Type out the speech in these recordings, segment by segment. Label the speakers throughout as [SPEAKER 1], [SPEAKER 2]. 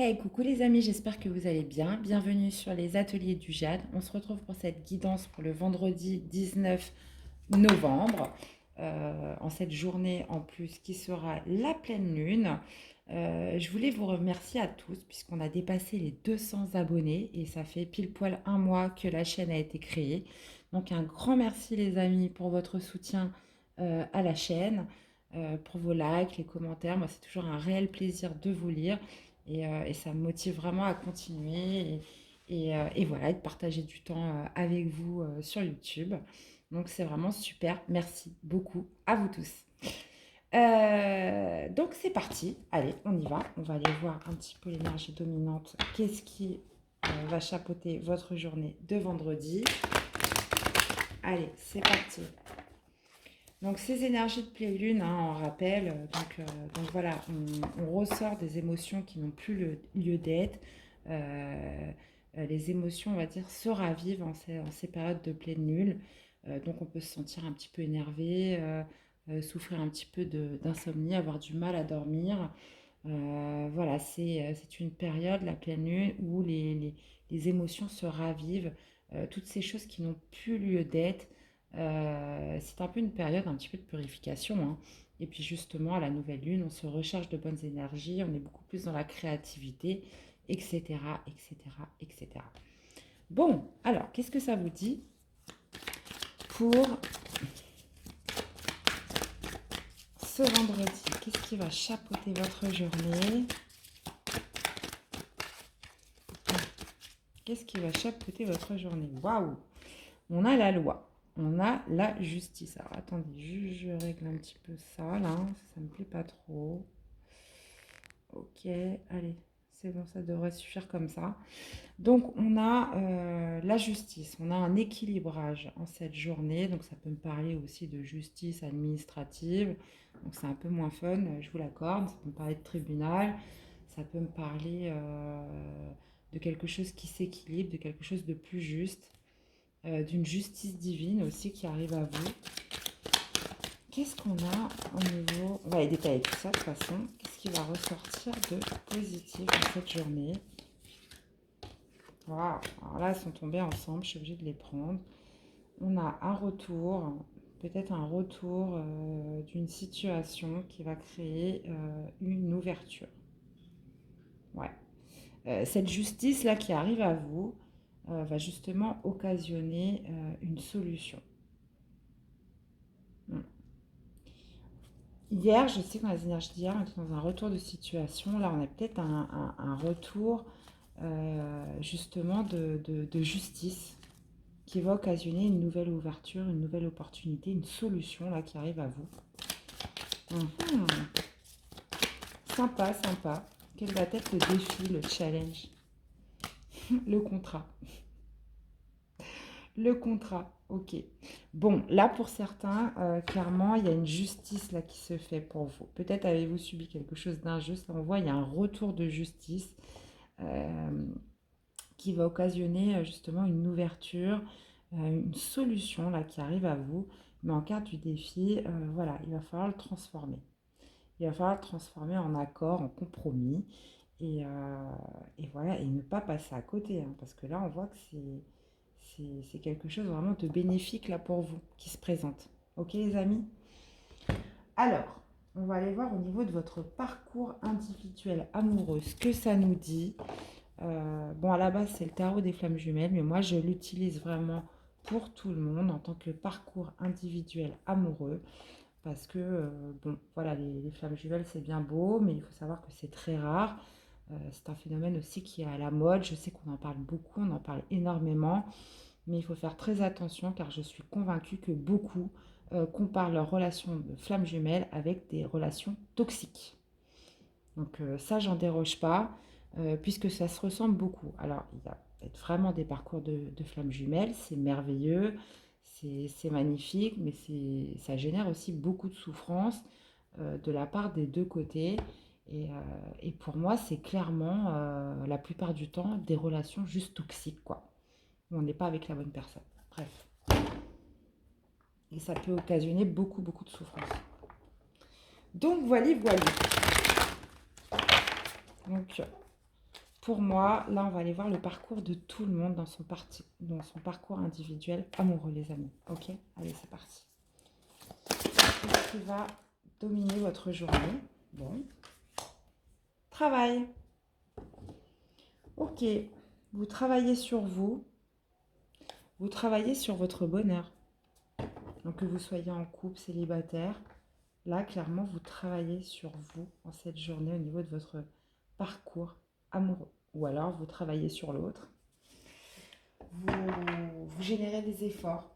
[SPEAKER 1] Hey, coucou les amis, j'espère que vous allez bien. Bienvenue sur les ateliers du Jade. On se retrouve pour cette guidance pour le vendredi 19 novembre, en cette journée en plus qui sera la pleine lune. Je voulais vous remercier à tous puisqu'on a dépassé les 200 abonnés et ça fait pile poil un mois que la chaîne a été créée. Donc un grand merci les amis pour votre soutien à la chaîne, pour vos likes, les commentaires. Moi c'est toujours un réel plaisir de vous lire et ça me motive vraiment à continuer et voilà, et de partager du temps avec vous sur YouTube. Donc c'est vraiment super. Merci beaucoup à vous tous. Donc c'est parti. Allez, on y va. On va aller voir un petit peu l'énergie dominante. Qu'est-ce qui va chapeauter votre journée de vendredi? Allez, c'est parti. Donc ces énergies de pleine lune, hein, on rappelle, donc voilà, on ressort des émotions qui n'ont plus lieu d'être. Les émotions, on va dire, se ravivent en ces périodes de pleine lune. Donc on peut se sentir un petit peu énervé, souffrir un petit peu d'insomnie, avoir du mal à dormir. Voilà, c'est une période, la pleine lune, où les émotions se ravivent, toutes ces choses qui n'ont plus lieu d'être. C'est un peu une période un petit peu de purification, hein. Et puis justement, à la nouvelle lune, on se recharge de bonnes énergies, on est beaucoup plus dans la créativité, etc., etc., etc. Bon, alors, qu'est-ce que ça vous dit pour ce vendredi? Qu'est-ce qui va chapeauter votre journée? Qu'est-ce qui va chapeauter votre journée? Waouh! On a la loi, on a la justice. Alors attendez, je règle un petit peu ça là, ça me plaît pas trop. Ok, allez, c'est bon, ça devrait suffire comme ça. Donc on a la justice, on a un équilibrage en cette journée, donc ça peut me parler aussi de justice administrative, donc c'est un peu moins fun, je vous l'accorde, ça peut me parler de tribunal, ça peut me parler de quelque chose qui s'équilibre, de quelque chose de plus juste, d'une justice divine aussi qui arrive à vous. Qu'est-ce qu'on a au niveau... On va les détailler tout ça de toute façon. Qu'est-ce qui va ressortir de positif dans cette journée? Waouh! Alors là, elles sont tombées ensemble, je suis obligée de les prendre. On a un retour, peut-être un retour d'une situation qui va créer une ouverture. Ouais. Cette justice-là qui arrive à vous va justement occasionner une solution. Hmm. Hier, je sais que dans les énergies d'hier, on était dans un retour de situation. Là, on a peut-être un retour justement de justice qui va occasionner une nouvelle ouverture, une nouvelle opportunité, une solution là qui arrive à vous. Mhm. Sympa, sympa. Quel va être le défi, le challenge? Le contrat. Le contrat, ok. Bon, là pour certains, clairement, il y a une justice là qui se fait pour vous. Peut-être avez-vous subi quelque chose d'injuste. Là, on voit, il y a un retour de justice euh, qui va occasionner justement une ouverture, une solution là qui arrive à vous. Mais en carte du défi, voilà, il va falloir le transformer. Il va falloir le transformer en accord, en compromis. Et voilà, et ne pas passer à côté, hein, parce que là, on voit que c'est quelque chose vraiment de bénéfique là pour vous qui se présente. Ok les amis? Alors, on va aller voir au niveau de votre parcours individuel amoureux, ce que ça nous dit. Bon, à la base, c'est le tarot des flammes jumelles, mais moi, je l'utilise vraiment pour tout le monde en tant que parcours individuel amoureux. Parce que, bon, voilà, les flammes jumelles, c'est bien beau, mais il faut savoir que c'est très rare. C'est un phénomène aussi qui est à la mode. Je sais qu'on en parle beaucoup, on en parle énormément. Mais il faut faire très attention car je suis convaincue que beaucoup comparent leurs relations de flammes jumelles avec des relations toxiques. Donc ça, j'en déroge pas, puisque ça se ressemble beaucoup. Alors, il y a peut-être vraiment des parcours de flammes jumelles, c'est merveilleux, c'est magnifique, mais ça génère aussi beaucoup de souffrance de la part des deux côtés. Et pour moi, c'est clairement, la plupart du temps, des relations juste toxiques, quoi. Où on n'est pas avec la bonne personne. Bref. Et ça peut occasionner beaucoup, beaucoup de souffrance. Donc, voilà, voilà. Donc, pour moi, là, on va aller voir le parcours de tout le monde dans son parcours individuel amoureux, les amis. Ok? Allez, c'est parti. Qu'est-ce qui va dominer votre journée? Bon. Travail. Ok. Vous travaillez sur vous. Vous travaillez sur votre bonheur. Donc, que vous soyez en couple, célibataire, là, clairement, vous travaillez sur vous en cette journée au niveau de votre parcours amoureux. Ou alors, vous travaillez sur l'autre. Vous générez des efforts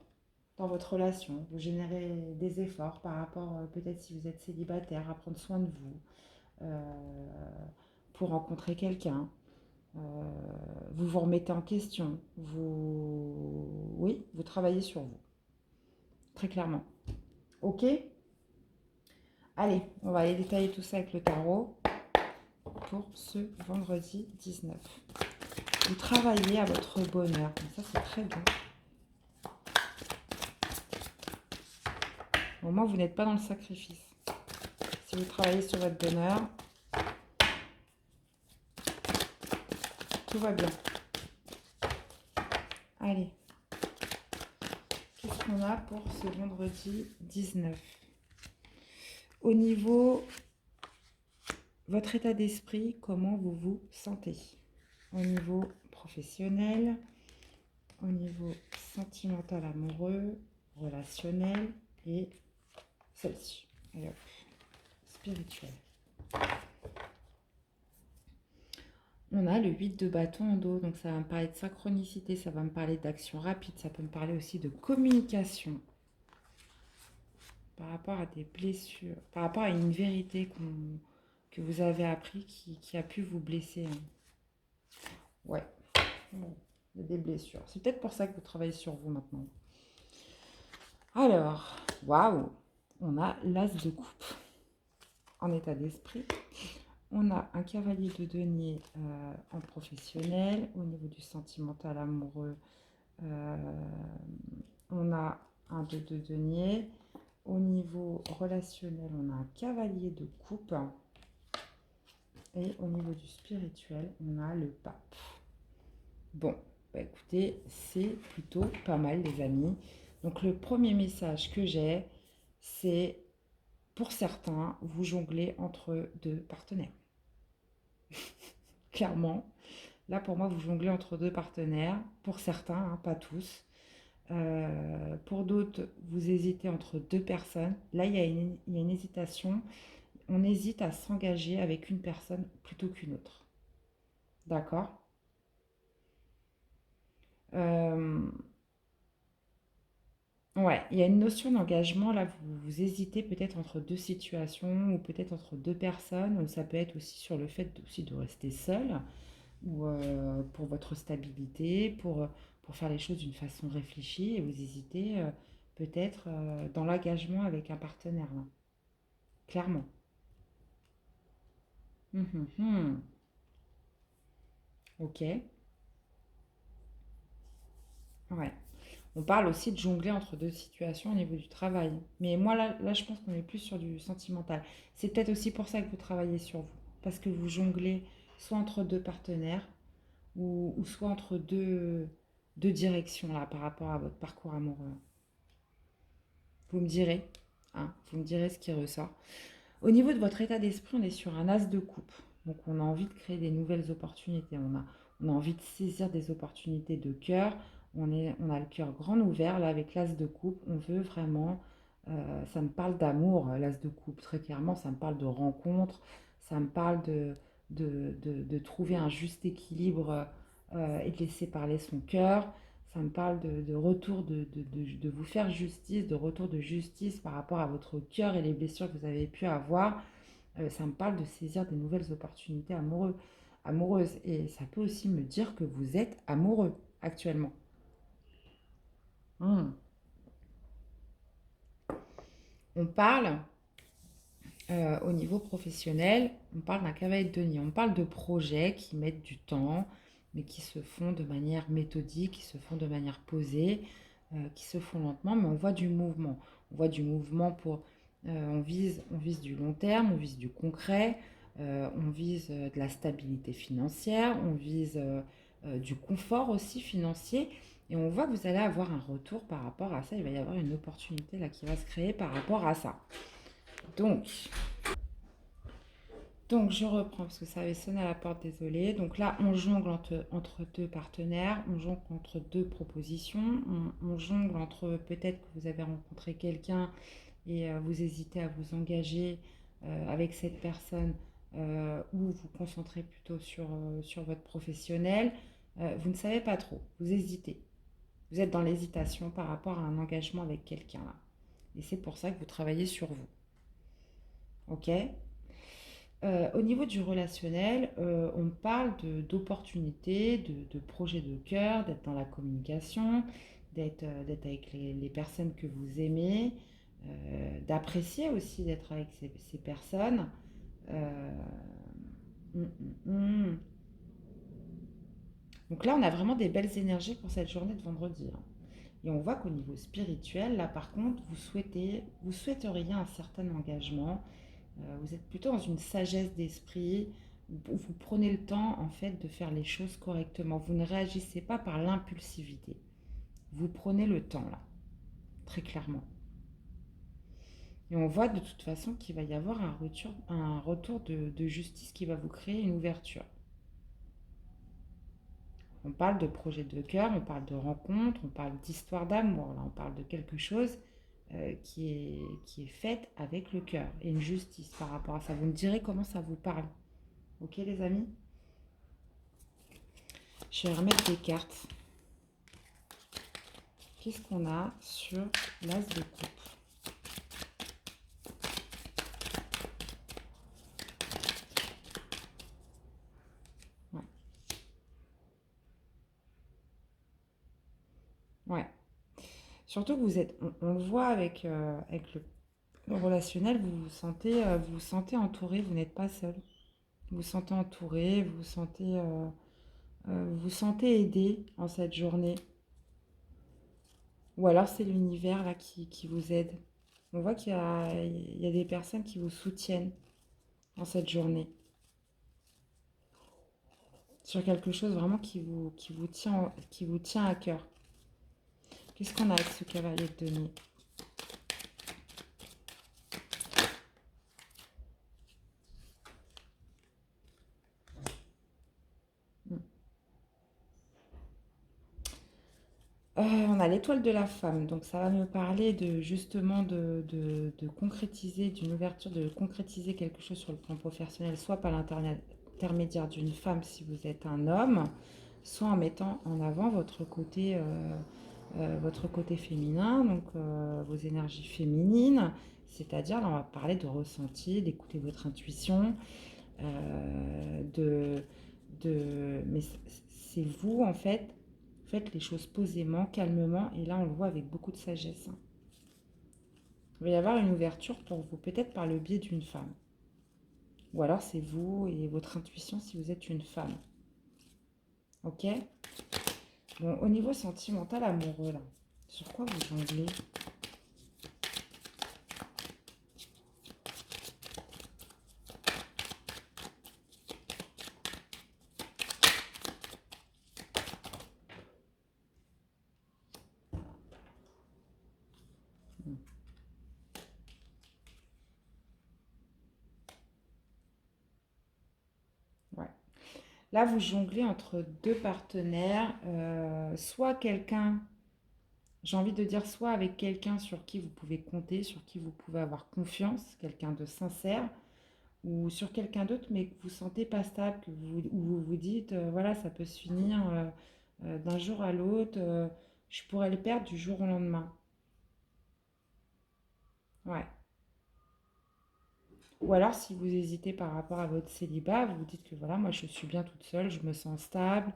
[SPEAKER 1] dans votre relation. Vous générez des efforts par rapport, peut-être si vous êtes célibataire, à prendre soin de vous, pour rencontrer quelqu'un. Vous vous remettez en question. Oui, vous travaillez sur vous. Très clairement. Ok? Allez, on va aller détailler tout ça avec le tarot pour ce vendredi 19. Vous travaillez à votre bonheur. Ça, c'est très bien. Au moins, vous n'êtes pas dans le sacrifice. Si vous travaillez sur votre bonheur, tout va bien. Allez. Qu'est-ce qu'on a pour ce vendredi 19? Au niveau votre état d'esprit, comment vous vous sentez? Au niveau professionnel, au niveau sentimental, amoureux, relationnel et celle-ci. Et hop, spirituel. On a le 8 de bâton en dos, donc ça va me parler de synchronicité, ça va me parler d'action rapide, ça peut me parler aussi de communication par rapport à des blessures, par rapport à une vérité que vous avez appris qui a pu vous blesser. Ouais, bon, il y a des blessures. C'est peut-être pour ça que vous travaillez sur vous maintenant. Alors, waouh, on a l'as de coupe en état d'esprit. On a un cavalier de denier en professionnel. Au niveau du sentimental amoureux, on a un 2 de denier. Au niveau relationnel, on a un cavalier de coupe. Et au niveau du spirituel, on a le pape. Bon, bah écoutez, c'est plutôt pas mal les amis. Donc le premier message que j'ai, c'est pour certains, vous jonglez entre deux partenaires. Clairement, là pour moi, vous jonglez entre deux partenaires. Pour certains, hein, pas tous. Pour d'autres, vous hésitez entre deux personnes. Là, il y a une hésitation. On hésite à s'engager avec une personne plutôt qu'une autre. D'accord? Ouais, il y a une notion d'engagement. Là, vous hésitez peut-être entre deux situations ou peut-être entre deux personnes. Ou ça peut être aussi sur le fait aussi de rester seul ou pour votre stabilité, pour faire les choses d'une façon réfléchie. Et vous hésitez peut-être dans l'engagement avec un partenaire, là. Clairement. Mhm. Ok. Ouais. On parle aussi de jongler entre deux situations au niveau du travail. Mais moi, là je pense qu'on est plus sur du sentimental. C'est peut-être aussi pour ça que vous travaillez sur vous. Parce que vous jonglez soit entre deux partenaires ou soit entre deux directions là, par rapport à votre parcours amoureux. Vous me direz, hein, vous me direz ce qui ressort. Au niveau de votre état d'esprit, on est sur un as de coupe. Donc on a envie de créer des nouvelles opportunités. On a envie de saisir des opportunités de cœur. On a le cœur grand ouvert. Là, avec l'as de coupe, on veut vraiment... ça me parle d'amour, l'as de coupe, très clairement. Ça me parle de rencontre. Ça me parle de trouver un juste équilibre et de laisser parler son cœur. Ça me parle de retour, de vous faire justice, de retour de justice par rapport à votre cœur et les blessures que vous avez pu avoir. Ça me parle de saisir des nouvelles opportunités amoureuses. Et ça peut aussi me dire que vous êtes amoureux actuellement. Hmm. On parle, au niveau professionnel, on parle d'un cavalier de denier. On parle de projets qui mettent du temps, mais qui se font de manière méthodique, qui se font de manière posée, qui se font lentement, mais on voit du mouvement. On voit du mouvement on vise du long terme, on vise du concret. On vise de la stabilité financière, on vise du confort aussi financier. Et on voit que vous allez avoir un retour par rapport à ça. Il va y avoir une opportunité là qui va se créer par rapport à ça. Donc, donc, je reprends parce que ça avait sonné à la porte, désolé. Donc là, on jongle entre deux partenaires, on jongle entre deux propositions, on jongle entre peut-être que vous avez rencontré quelqu'un et vous hésitez à vous engager avec cette personne ou vous vous concentrez plutôt sur votre professionnel. Vous ne savez pas trop, vous hésitez. Vous êtes dans l'hésitation par rapport à un engagement avec quelqu'un là. Et c'est pour ça que vous travaillez sur vous. Ok? Au niveau du relationnel, on parle d'opportunités, de projets de cœur, d'être dans la communication, d'être avec les personnes que vous aimez, d'apprécier aussi d'être avec ces personnes. Euh, hum, hum. Donc là, on a vraiment des belles énergies pour cette journée de vendredi, hein. Et on voit qu'au niveau spirituel, là par contre, vous souhaiteriez un certain engagement. Vous êtes plutôt dans une sagesse d'esprit où vous prenez le temps en fait de faire les choses correctement. Vous ne réagissez pas par l'impulsivité. Vous prenez le temps là, très clairement. Et on voit de toute façon qu'il va y avoir un retour de justice qui va vous créer une ouverture. On parle de projet de cœur, on parle de rencontre, on parle d'histoire d'amour. Là, on parle de quelque chose qui est faite avec le cœur et une justice par rapport à ça. Vous me direz comment ça vous parle. Ok les amis? Je vais remettre des cartes. Qu'est-ce qu'on a sur l'as de coupe? Ouais. Ouais. Surtout que vous êtes, on le voit avec le relationnel, vous vous sentez entouré, vous n'êtes pas seul. Vous vous sentez entouré, vous vous sentez aidé en cette journée. Ou alors c'est l'univers là qui vous aide. On voit qu'il y a des personnes qui vous soutiennent en cette journée. Sur quelque chose vraiment qui vous tient à cœur. Qu'est-ce qu'on a avec ce cavalier de denier? On a l'étoile de la femme, donc ça va me parler de justement de concrétiser, d'une ouverture, de concrétiser quelque chose sur le plan professionnel, soit par l'intermédiaire d'une femme si vous êtes un homme, soit en mettant en avant votre côté féminin, donc vos énergies féminines, c'est-à-dire là on va parler de ressenti, d'écouter votre intuition, de, mais c'est vous en fait, faites les choses posément, calmement, et là on le voit avec beaucoup de sagesse, hein. Il va y avoir une ouverture pour vous, peut-être par le biais d'une femme. Ou alors c'est vous et votre intuition si vous êtes une femme. Ok? Bon, au niveau sentimental, amoureux, là, sur quoi vous jonglez? Ouais. Là, vous jonglez entre deux partenaires, soit quelqu'un, j'ai envie de dire, soit avec quelqu'un sur qui vous pouvez compter, sur qui vous pouvez avoir confiance, quelqu'un de sincère, ou sur quelqu'un d'autre, mais que vous sentez pas stable, où vous vous dites, voilà, ça peut se finir d'un jour à l'autre, je pourrais le perdre du jour au lendemain. Ouais. Ou alors, si vous hésitez par rapport à votre célibat, vous vous dites que voilà, moi je suis bien toute seule, je me sens stable,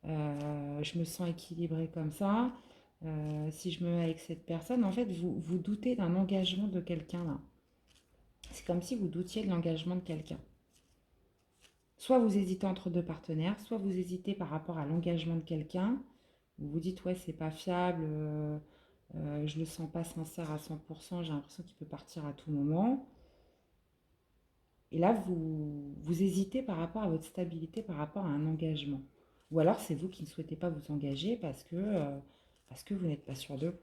[SPEAKER 1] je me sens équilibrée comme ça. Si je me mets avec cette personne, en fait, vous doutez d'un engagement de quelqu'un là. C'est comme si vous doutiez de l'engagement de quelqu'un. Soit vous hésitez entre deux partenaires, soit vous hésitez par rapport à l'engagement de quelqu'un. Vous vous dites, ouais, c'est pas fiable, je le sens pas sincère à 100%, j'ai l'impression qu'il peut partir à tout moment. Et là, vous hésitez par rapport à votre stabilité, par rapport à un engagement. Ou alors, c'est vous qui ne souhaitez pas vous engager parce que vous n'êtes pas sûr de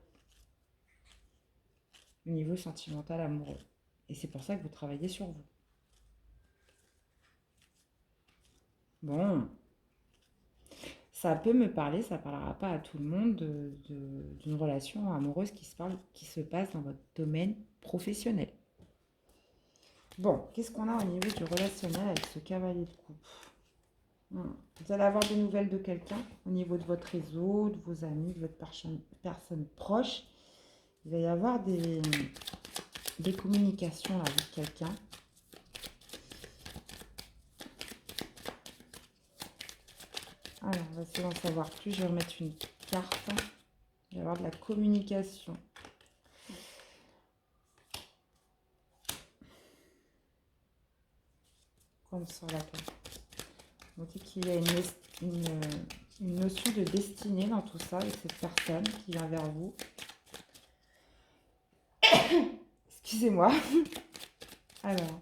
[SPEAKER 1] au niveau sentimental amoureux. Et c'est pour ça que vous travaillez sur vous. Bon, ça peut me parler, ça ne parlera pas à tout le monde d'une relation amoureuse qui se passe dans votre domaine professionnel. Bon, qu'est-ce qu'on a au niveau du relationnel avec ce cavalier de coupe? Vous allez avoir des nouvelles de quelqu'un au niveau de votre réseau, de vos amis, de votre personne proche. Il va y avoir des communications là, avec quelqu'un. Alors, on va essayer d'en savoir plus. Je vais remettre une carte. Il va y avoir de la communication. Comme sur la carte. On dit qu'il y a une notion de destinée dans tout ça avec cette personne qui vient vers vous. Excusez-moi. Alors.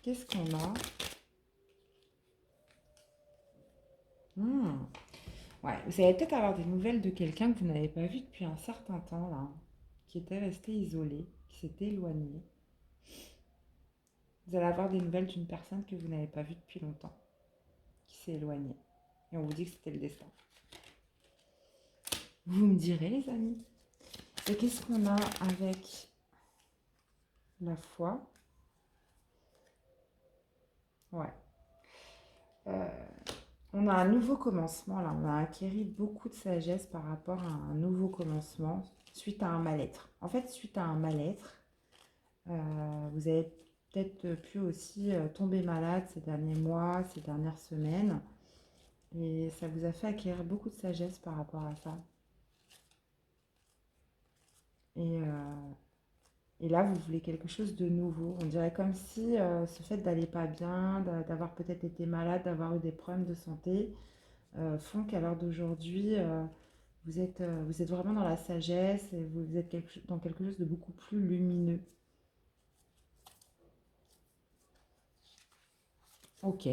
[SPEAKER 1] Qu'est-ce qu'on a? Ouais, vous allez peut-être avoir des nouvelles de quelqu'un que vous n'avez pas vu depuis un certain temps, là, qui était resté isolé, qui s'était éloigné. Vous allez avoir des nouvelles d'une personne que vous n'avez pas vue depuis longtemps, qui s'est éloignée. Et on vous dit que c'était le destin. Vous me direz, les amis. Et qu'est-ce qu'on a avec la foi? Ouais. On a un nouveau commencement, là. On a acquis beaucoup de sagesse par rapport à un nouveau commencement suite à un mal-être. En fait, suite à un mal-être, vous avez peut-être pu aussi tomber malade ces derniers mois, ces dernières semaines. Et ça vous a fait acquérir beaucoup de sagesse par rapport à ça. Et là, vous voulez quelque chose de nouveau. On dirait comme si ce fait d'aller pas bien, d'avoir peut-être été malade, d'avoir eu des problèmes de santé, font qu'à l'heure d'aujourd'hui, vous êtes vraiment dans la sagesse et vous êtes dans quelque chose de beaucoup plus lumineux. Ok.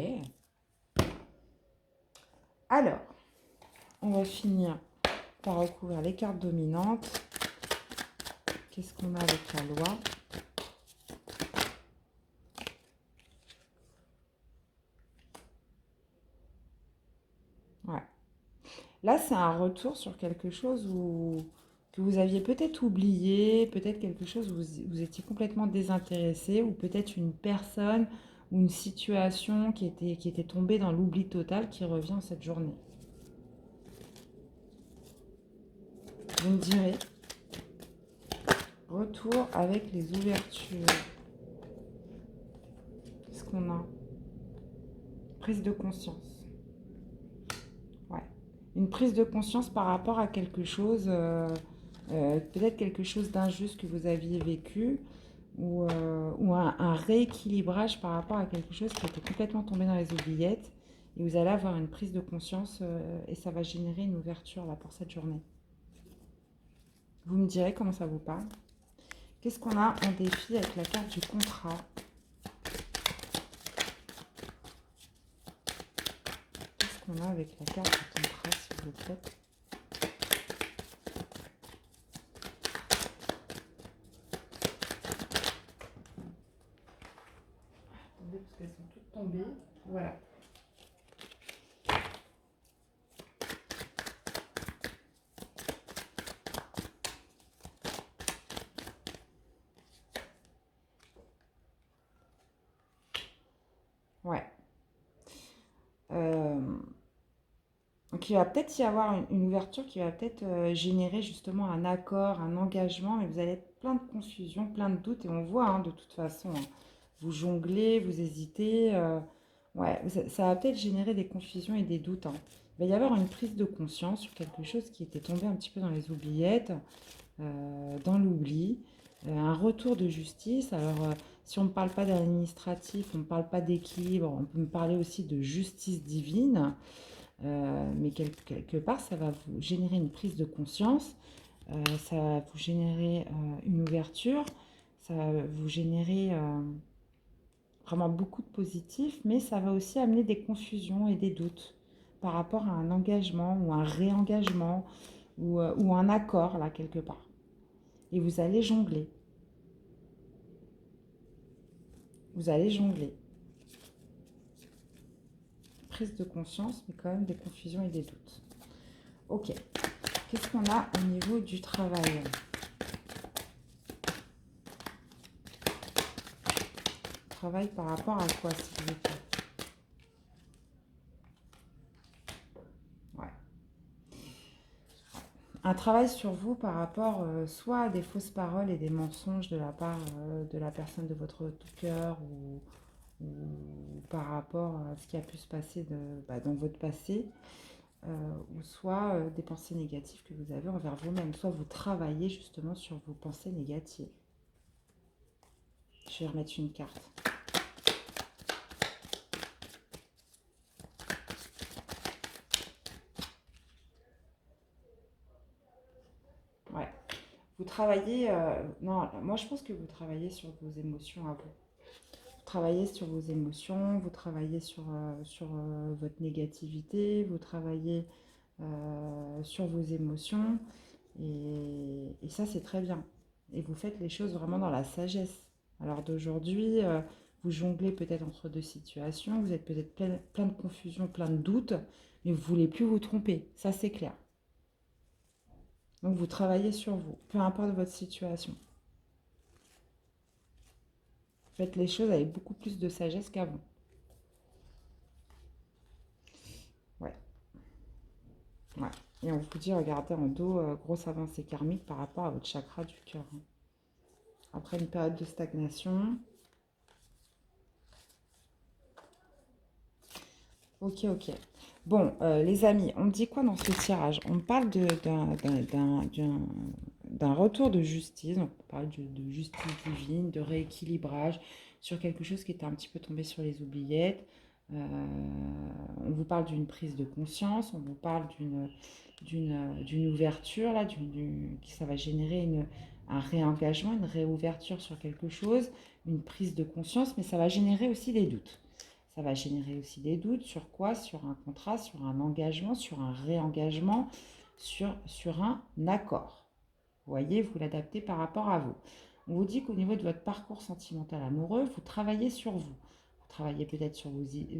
[SPEAKER 1] Alors, on va finir par recouvrir les cartes dominantes. Qu'est-ce qu'on a avec la loi? Ouais. Là, c'est un retour sur quelque chose que vous aviez peut-être oublié, peut-être quelque chose où vous étiez complètement désintéressé, ou peut-être une personne ou une situation qui était tombée dans l'oubli total qui revient cette journée. Vous me direz, retour avec les ouvertures. Qu'est-ce qu'on a? Prise de conscience. Ouais. Une prise de conscience par rapport à quelque chose, peut-être quelque chose d'injuste que vous aviez vécu, ou un rééquilibrage par rapport à quelque chose qui était complètement tombé dans les oubliettes. Et vous allez avoir une prise de conscience et ça va générer une ouverture là pour cette journée. Vous me direz comment ça vous parle. Qu'est-ce qu'on a en défi avec la carte du contrat? Qu'est-ce qu'on a avec la carte du contrat, s'il vous plaît? Attendez, parce qu'elles sont toutes tombées. Voilà. Ouais. Donc il va peut-être y avoir une ouverture qui va peut-être générer justement un accord, un engagement, mais vous allez être plein de confusion, plein de doutes, et on voit hein, de toute façon, hein, vous jonglez, vous hésitez, ouais, ça va peut-être générer des confusions et des doutes. Hein. Il va y avoir une prise de conscience sur quelque chose qui était tombé un petit peu dans les oubliettes, dans l'oubli, un retour de justice. Alors, si on ne parle pas d'administratif, on ne parle pas d'équilibre, on peut me parler aussi de justice divine. Mais quelque part, ça va vous générer une prise de conscience Ça va vous générer une ouverture, ça va vous générer vraiment beaucoup de positifs, mais ça va aussi amener des confusions et des doutes par rapport à un engagement ou un réengagement ou un accord là quelque part. Et vous allez jongler. Vous allez jongler. Prise de conscience, mais quand même des confusions et des doutes. Ok. Qu'est-ce qu'on a au niveau du travail? Travail par rapport à quoi, s'il vous plaît? Ouais. Un travail sur vous par rapport soit à des fausses paroles et des mensonges de la part de la personne de votre cœur ou par rapport à ce qui a pu se passer dans votre passé, ou soit des pensées négatives que vous avez envers vous-même. Soit vous travaillez justement sur vos pensées négatives. Je vais remettre une carte. Ouais. Vous travaillez... non, moi je pense que vous travaillez sur vos émotions à vous. Vous travaillez sur vos émotions, vous travaillez sur votre négativité, vous travaillez sur vos émotions. Et ça, c'est très bien. Et vous faites les choses vraiment dans la sagesse. Alors d'aujourd'hui, vous jonglez peut-être entre deux situations, vous êtes peut-être plein de confusion, plein de doutes, mais vous ne voulez plus vous tromper. Ça, c'est clair. Donc vous travaillez sur vous, peu importe votre situation. Faites les choses avec beaucoup plus de sagesse qu'avant. Ouais, ouais. Et on vous dit, regardez en dos, grosse avancée karmique par rapport à votre chakra du cœur, hein. Après une période de stagnation. Ok, ok. Bon, les amis, on me dit quoi dans ce tirage? On me parle d'un retour de justice, donc on parle de justice divine, de rééquilibrage sur quelque chose qui était un petit peu tombé sur les oubliettes. Euh, on vous parle d'une prise de conscience, on vous parle d'une ouverture, là, ça va générer un réengagement, une réouverture sur quelque chose, une prise de conscience, mais ça va générer aussi des doutes. Ça va générer aussi des doutes sur quoi? Sur un contrat, sur un engagement, sur un réengagement, sur un accord. Vous voyez, vous l'adaptez par rapport à vous. On vous dit qu'au niveau de votre parcours sentimental amoureux, vous travaillez sur vous. Vous travaillez peut-être sur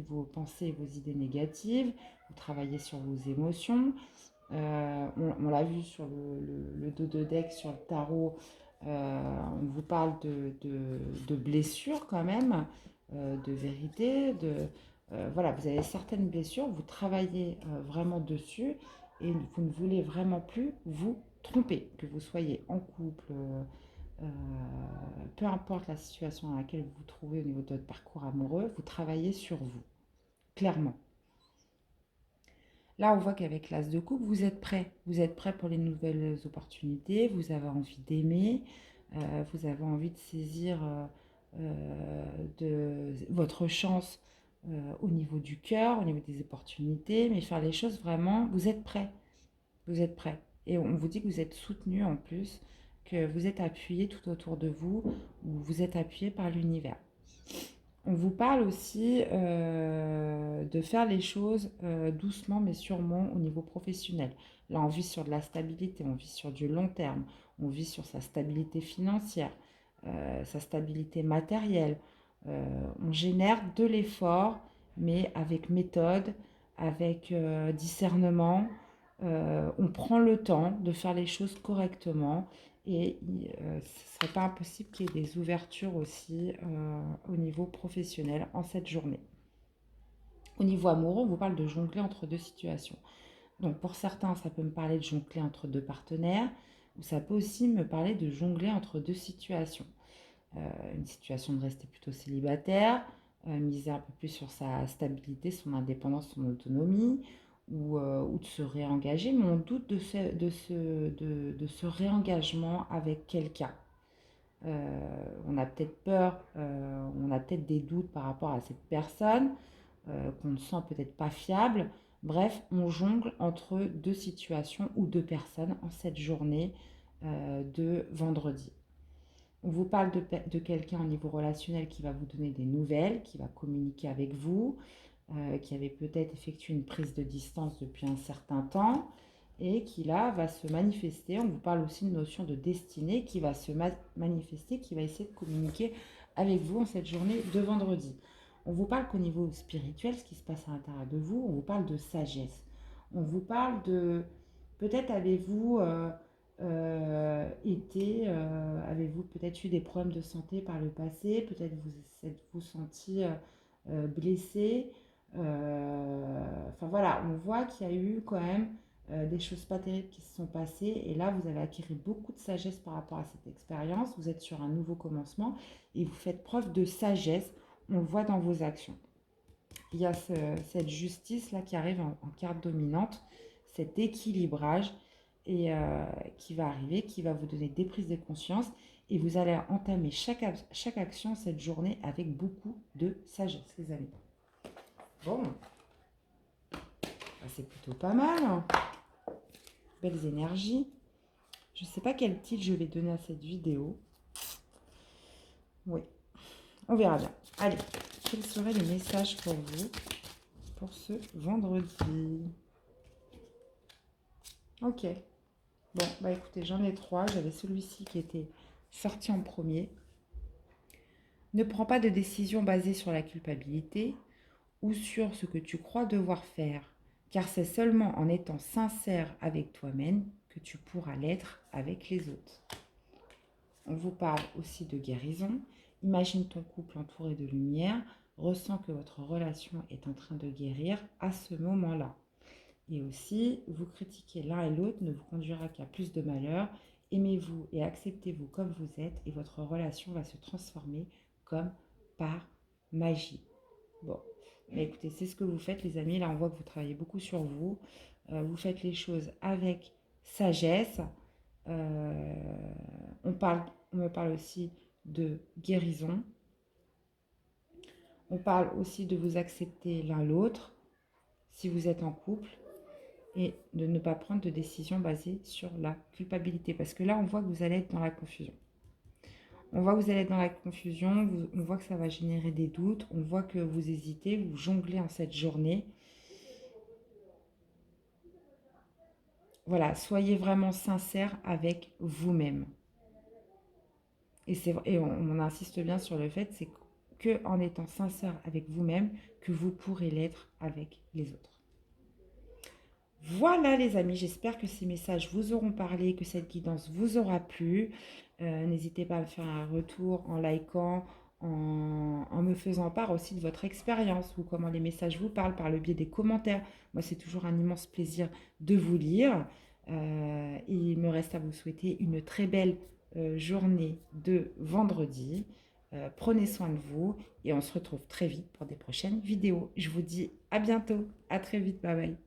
[SPEAKER 1] vos pensées, vos idées négatives, vous travaillez sur vos émotions. On l'a vu sur le dos de deck, sur le tarot, on vous parle de blessures quand même, de vérité, voilà, vous avez certaines blessures, vous travaillez vraiment dessus et vous ne voulez vraiment plus vous tromper, que vous soyez en couple, euh, peu importe la situation dans laquelle vous vous trouvez au niveau de votre parcours amoureux, vous travaillez sur vous, clairement. Là, on voit qu'avec l'As de coupe, vous êtes prêt. Vous êtes prêt pour les nouvelles opportunités, vous avez envie d'aimer, vous avez envie de saisir votre chance au niveau du cœur, au niveau des opportunités, mais faire les choses vraiment, vous êtes prêt. Vous êtes prêt. Et on vous dit que vous êtes soutenu en plus, que vous êtes appuyé tout autour de vous, ou vous êtes appuyé par l'univers. On vous parle aussi de faire les choses doucement mais sûrement au niveau professionnel. Là, on vit sur de la stabilité, on vit sur du long terme, on vit sur sa stabilité financière, sa stabilité matérielle. On génère de l'effort, mais avec méthode, avec discernement. On prend le temps de faire les choses correctement et ce ne serait pas impossible qu'il y ait des ouvertures aussi au niveau professionnel en cette journée. Au niveau amoureux, on vous parle de jongler entre deux situations. Donc pour certains, ça peut me parler de jongler entre deux partenaires, ou ça peut aussi me parler de jongler entre deux situations. Une situation de rester plutôt célibataire, miser un peu plus sur sa stabilité, son indépendance, son autonomie, ou de se réengager, mais on doute de ce réengagement avec quelqu'un. On a peut-être peur, on a peut-être des doutes par rapport à cette personne, qu'on ne sent peut-être pas fiable. Bref, on jongle entre deux situations ou deux personnes en cette journée de vendredi. On vous parle de quelqu'un au niveau relationnel qui va vous donner des nouvelles, qui va communiquer avec vous, qui avait peut-être effectué une prise de distance depuis un certain temps et qui là va se manifester. On vous parle aussi de notion de destinée qui va se manifester, qui va essayer de communiquer avec vous en cette journée de vendredi. On vous parle qu'au niveau spirituel, ce qui se passe à l'intérieur de vous, on vous parle de sagesse. On vous parle de... Peut-être avez-vous avez-vous peut-être eu des problèmes de santé par le passé, peut-être vous êtes-vous senti blessé. Enfin voilà, on voit qu'il y a eu quand même des choses pas terribles qui se sont passées et là vous avez acquis beaucoup de sagesse par rapport à cette expérience, vous êtes sur un nouveau commencement et vous faites preuve de sagesse, on le voit dans vos actions. Il y a cette justice là qui arrive en carte dominante, cet équilibrage et qui va arriver, qui va vous donner des prises de conscience et vous allez entamer chaque action cette journée avec beaucoup de sagesse les amis. Bon, c'est plutôt pas mal, hein. Belles énergies. Je ne sais pas quel titre je vais donner à cette vidéo. Oui, on verra bien. Allez, quels seraient les messages pour vous pour ce vendredi? Ok. Bon, bah écoutez, j'en ai 3. J'avais celui-ci qui était sorti en premier. Ne prends pas de décision basée sur la culpabilité ou sur ce que tu crois devoir faire, car c'est seulement en étant sincère avec toi-même que tu pourras l'être avec les autres. On vous parle aussi de guérison. Imagine ton couple entouré de lumière, ressens que votre relation est en train de guérir à ce moment-là. Et aussi, vous critiquer l'un et l'autre ne vous conduira qu'à plus de malheur. Aimez-vous et acceptez-vous comme vous êtes et votre relation va se transformer comme par magie. Bon, mais écoutez, c'est ce que vous faites les amis. Là, on voit que vous travaillez beaucoup sur vous. Vous faites les choses avec sagesse. On me parle aussi de guérison. On parle aussi de vous accepter l'un l'autre si vous êtes en couple et de ne pas prendre de décision basée sur la culpabilité. Parce que là, on voit que vous allez être dans la confusion. On voit que vous allez être dans la confusion, on voit que ça va générer des doutes, on voit que vous hésitez, vous jonglez en cette journée. Voilà, soyez vraiment sincère avec vous-même. Et on insiste bien sur le fait, c'est qu'en étant sincère avec vous-même, que vous pourrez l'être avec les autres. Voilà les amis, j'espère que ces messages vous auront parlé, que cette guidance vous aura plu. N'hésitez pas à me faire un retour en likant, en me faisant part aussi de votre expérience ou comment les messages vous parlent par le biais des commentaires. Moi, c'est toujours un immense plaisir de vous lire. Il me reste à vous souhaiter une très belle journée de vendredi. Prenez soin de vous et on se retrouve très vite pour des prochaines vidéos. Je vous dis à bientôt, à très vite, bye bye.